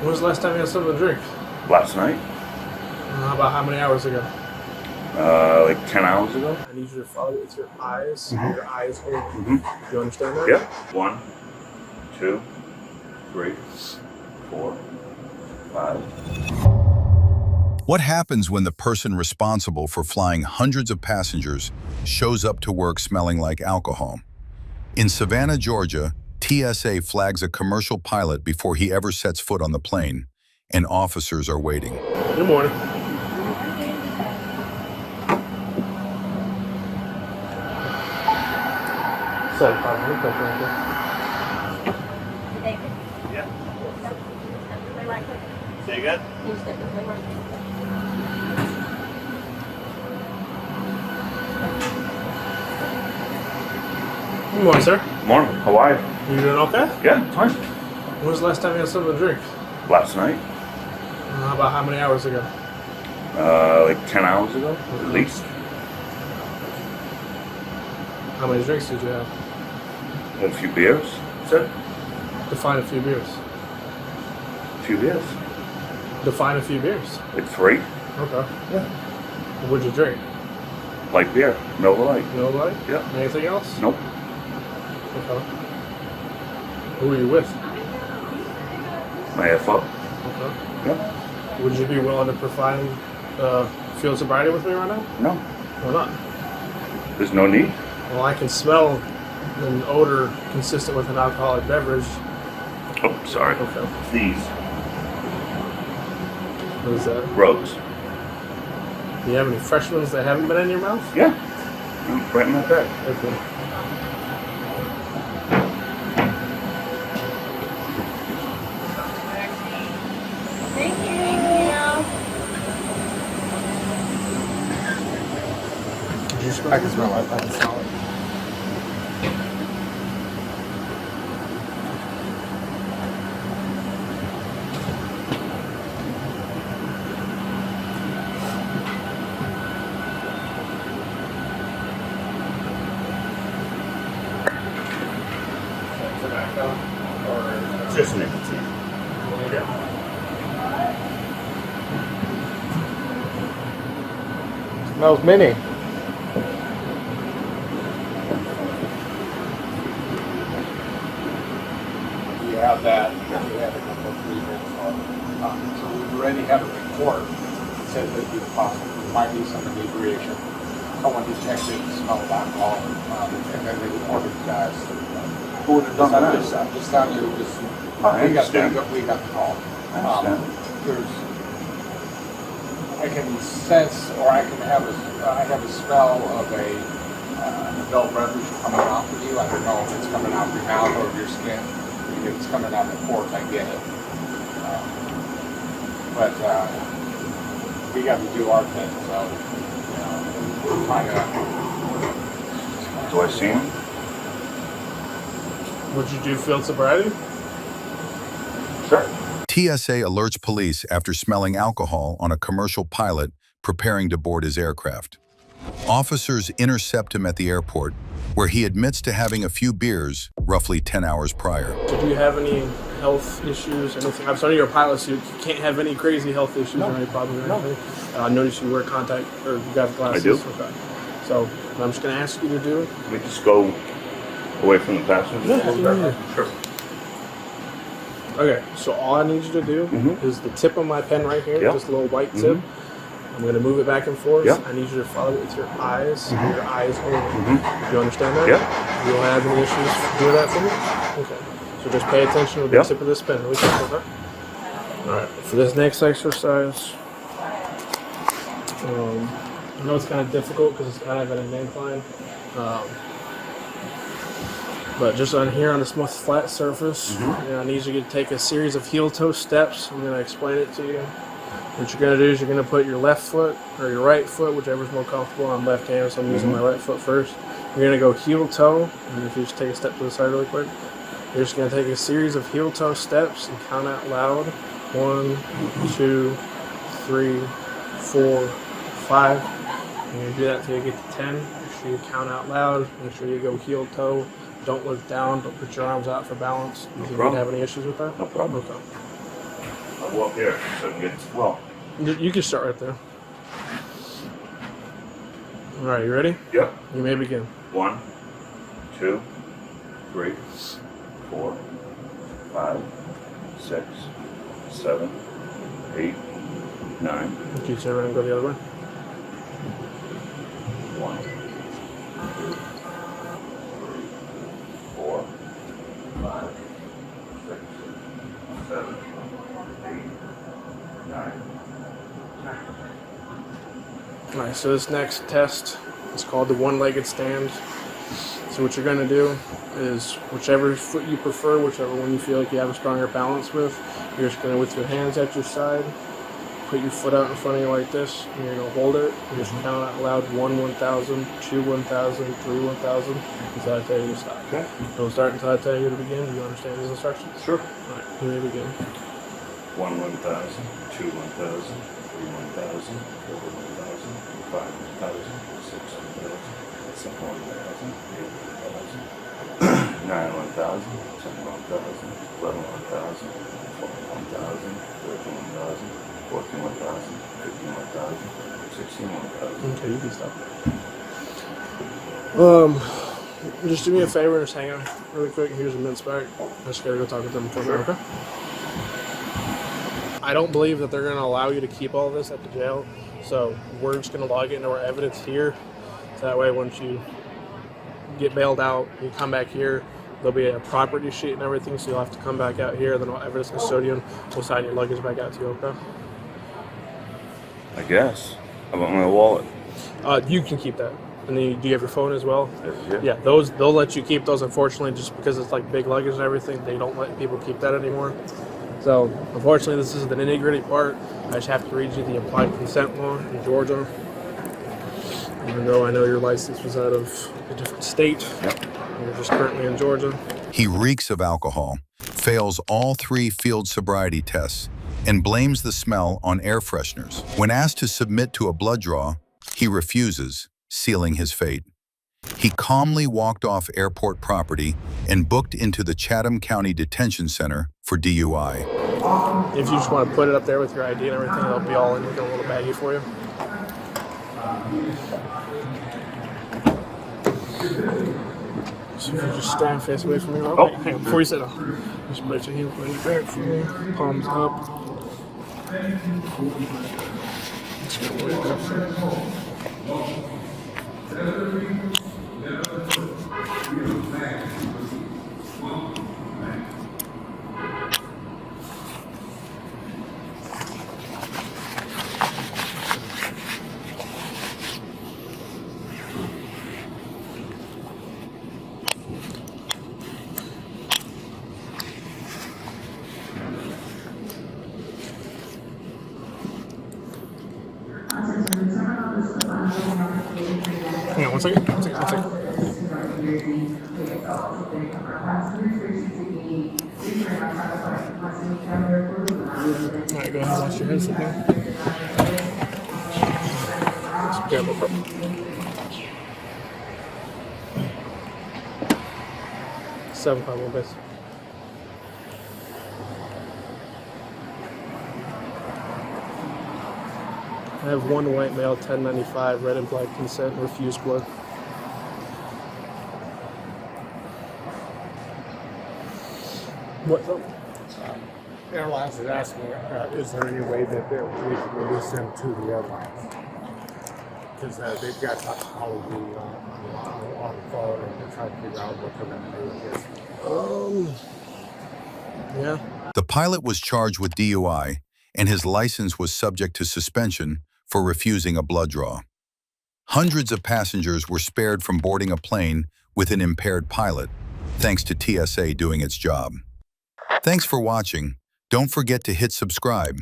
When was the last time you had something to drink? Last night. About how many hours ago? Like 10 hours ago. I need you to follow it with your eyes. Your eyes open. Mm-hmm. Do you understand that? Yep. 1, 2, 3, 4, 5. What happens when the person responsible for flying hundreds of passengers shows up to work smelling like alcohol? In Savannah, Georgia, TSA flags a commercial pilot before he ever sets foot on the plane, and officers are waiting. Good morning. Yeah. Say again? Good morning, sir. Morning. How are you? You doing okay? Yeah, fine. When was the last time you had something to drink? Last night. About how many hours ago? Like 10 hours ago, at least. How many drinks did you have? Had a few beers. Said Define a few beers. a few beers. Define a few beers. Like 3. Okay. Yeah. What'd you drink? Light beer. Miller Lite. No light? Yeah. Anything else? Nope. Okay. Who were you with? My FO. Okay. Yeah. Would you be willing to provide field sobriety with me right now? No. Why not? There's no need. Well, I can smell an odor consistent with an alcoholic beverage. Oh, sorry. Okay. These What is that? rogues. Do you have any fresh ones that haven't been in your mouth? Yeah. Right in my bag. Okay. I can smell it. I can smell it. Tobacco or Just nicotine. yeah. Smells mini. You have that. You have a couple of 3 minutes on. So we already have a report that says that there might be some inebriation. Someone just checked it and smelled alcohol, and then they reported to guys. Who would have done that? I'm just telling you, I understand. we got the call. I understand. I can sense, or I have a smell of a adult beverage coming off of you. I don't know if it's coming out of your mouth or of your skin. If it's coming out of the pores, I get it. But we got to do our thing, so we're trying to. Do I see him? Would you do field sobriety? Sure. TSA alerts police after smelling alcohol on a commercial pilot preparing to board his aircraft. Officers intercept him at the airport, where he admits to having a few beers roughly 10 hours prior. So do you have any health issues? Anything? I'm sorry, you're a pilot, so you can't have any crazy health issues or any problems or anything. I noticed you wear contact, or you got glasses. I do. Okay. So what I'm just going to ask you to do. Can we just go away from the passenger? Yeah. Sure. Okay, so all I need you to do is the tip of my pen right here, Yep. this little white tip. I'm going to move it back and forth. Yep. I need you to follow it with your eyes. Your eyes open. Do you understand that? Yep. You don't have any issues doing that for me? Okay. So just pay attention to the Yep. tip of this pen. Really quick, okay? Alright, for this next exercise, I know it's kind of difficult because it's kind of at an incline. But just on here on this smooth flat surface, I need you to take a series of heel-toe steps. I'm going to explain it to you. What you're going to do is you're going to put your left foot or your right foot, whichever's more comfortable. I'm left-handed, so I'm using my right foot first. You're going to go heel-toe, and if you just take a step to the side really quick, you're just going to take a series of heel-toe steps and count out loud. 1, 2, 3, 4, 5. You're going to do that until you get to 10. Make sure you count out loud. Make sure you go heel-toe. Don't look down. Don't put your arms out for balance. Do you think you'd have any issues with that? No problem. Okay. I'll go up here so I can get, well, You can start right there. All right, you ready? yep. You may begin. 1, 2, 3, 4, 5, 6, 7, 8, 9. You can turn around and go the other way. 1, 2, 3, 4, 5, 6, 7, 8, 9. All right, so this next test is called the one-legged stand. So what you're going to do is whichever foot you prefer, whichever one you feel like you have a stronger balance with, you're just going to, with your hands at your side, put your foot out in front of you like this, and you're going to hold it. You're just count out loud 1, 1,000, 2, 1,000, 3, 1,000, until I tell you to stop. Okay. Don't start until I tell you to begin. Do you understand these instructions? Sure. All right, you may begin. 1, 1,000, 2, 1,000, 3, 1,000, 4, 1,000, 5, 1,000, 6, 1,000, 7, 1,000, 8, 1,000, 9, 1,000, 10, 1,000, 11, 1,000, 12, 1,000, 13, 1,000, 14, 1,000, 15, 1,000, 16, 1,000. Okay, you can stop. Just do me a favor and just hang on really quick. Here's a mince back. I just gotta go talk to them for a minute, okay? I don't believe that they're gonna allow you to keep all this at the jail, so we're just gonna log it into our evidence here. So that way, once you get bailed out, you come back here. There'll be a property sheet and everything, so you'll have to come back out here. Then our evidence custodian will sign your luggage back out to you, okay? I guess. How about my wallet? You can keep that. And then do you have your phone as well? Yeah. Yeah, those they'll let you keep those. Unfortunately, just because it's like big luggage and everything, they don't let people keep that anymore. So unfortunately, this is the nitty-gritty part. I just have to read you the implied consent law in Georgia. Even though I know your license was out of a different state, you're just currently in Georgia. He reeks of alcohol, fails all 3 field sobriety tests, and blames the smell on air fresheners. When asked to submit to a blood draw, he refuses, sealing his fate. He calmly walked off airport property and booked into the Chatham County Detention Center for DUI. If you just want to put it up there with your ID and everything, it'll be all in a little baggie for you. So if you just stand face away from me, okay, hang on, before you sit down, just put your heel behind your back for me, palms up. Just gonna wait there for hang on, one second. Alright, go ahead and wash your hands again. Yeah, no problem. Seven five one base. I have one white male, 1095, red and black consent, refused blood. What? Airlines is asking, is there any way that we can release them to the airlines? Because they've got toxicology on the phone and they're trying to figure out what they're going to do with this. Yeah. The pilot was charged with DUI, and his license was subject to suspension for refusing a blood draw. Hundreds of passengers were spared from boarding a plane with an impaired pilot, thanks to TSA doing its job. Thanks for watching. Don't forget to hit subscribe.